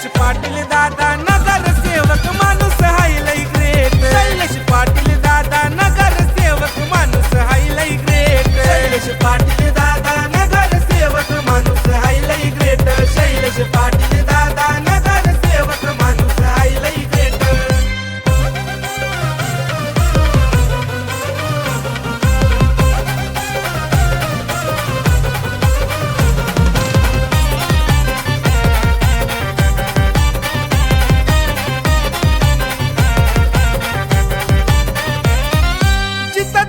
शैलेश पाटील दादा नगरसेवक माणूस हाय लय ग्रेट शैलेश पाटील दादा नगरसेवक माणूस हाय लय ग्रेट शैलेश पाटील दादा नगरसेवक माणूस हाय लय ग्रेट शैलेश पाटील दादा नगरसेवक माणूस हाय लय ग्रेट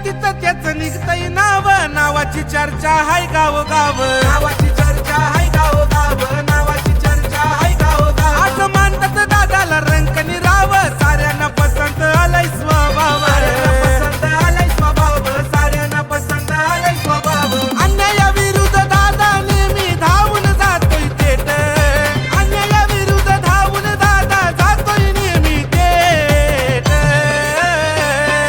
तिथं त्याचं निघतंय नाव नावाची चर्चा हाय गाव गाव नावाची चर्चा हाय गाव गाव नावाची चर्चा हाय गाव गाव असं मानतात दादाला रंकनी राव साऱ्यांना पसंत आलाय स्वभाव पसंत आलाय स्वभाव साऱ्यांना पसंत आलाय स्वभाव अन्यायाविरुद्ध दादा नेहमी धावून जातोय थेट अन्यायाविरुद्ध धावून दादा जातोय नेहमी थेट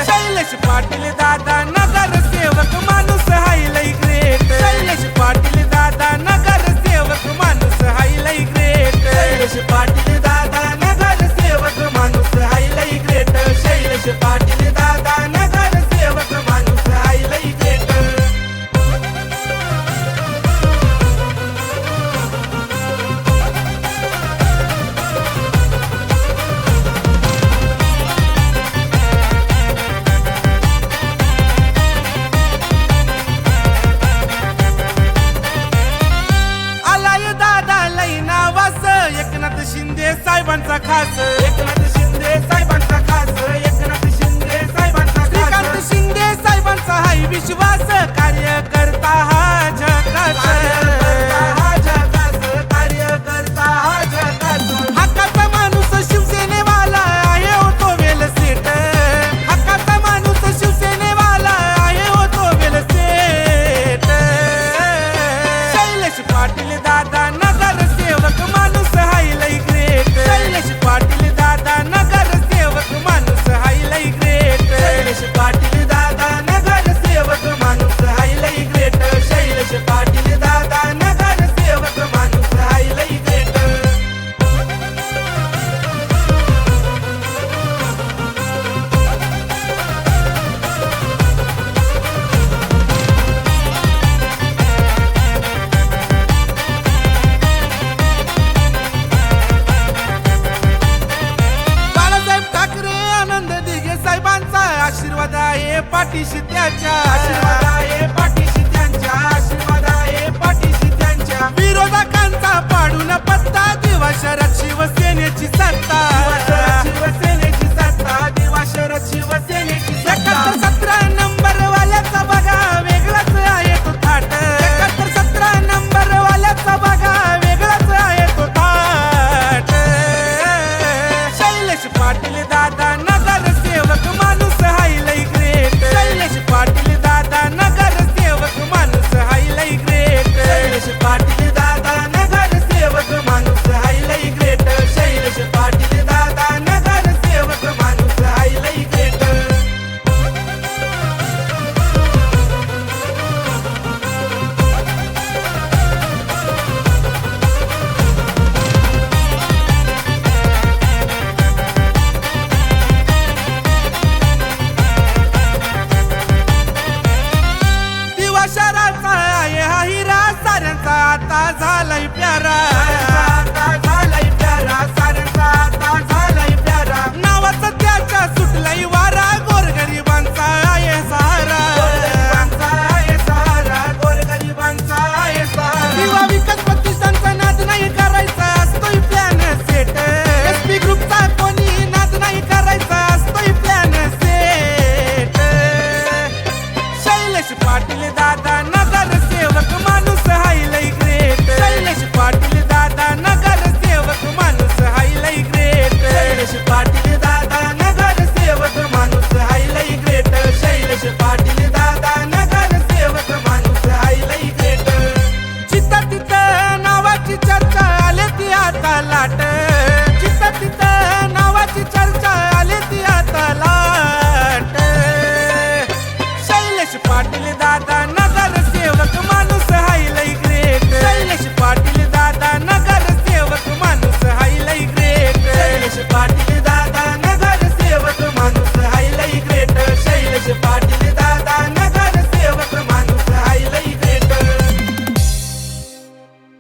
शैलेश पाटील दादा नगरसेवक माणूस हाय लय ग्रेट शैलेश पाटील दादा नगरसेवक माणूस हाय लय ग्रेट शैलेश पाटील दादा नगरसेवक माणूस हाय लय ग्रेट शैलेश पाटील दादा नगरसेवक माणूस हाय लय ग्रेट एकनाथ शिंदे साहेबांचा खास एकनाथ शिंदे साहेबांचा खास एकनाथ शिंदे साहेबांचा श्रीकांत शिंदे साहेबांचा हाय विश्वास कार्यकर्ता हा झकास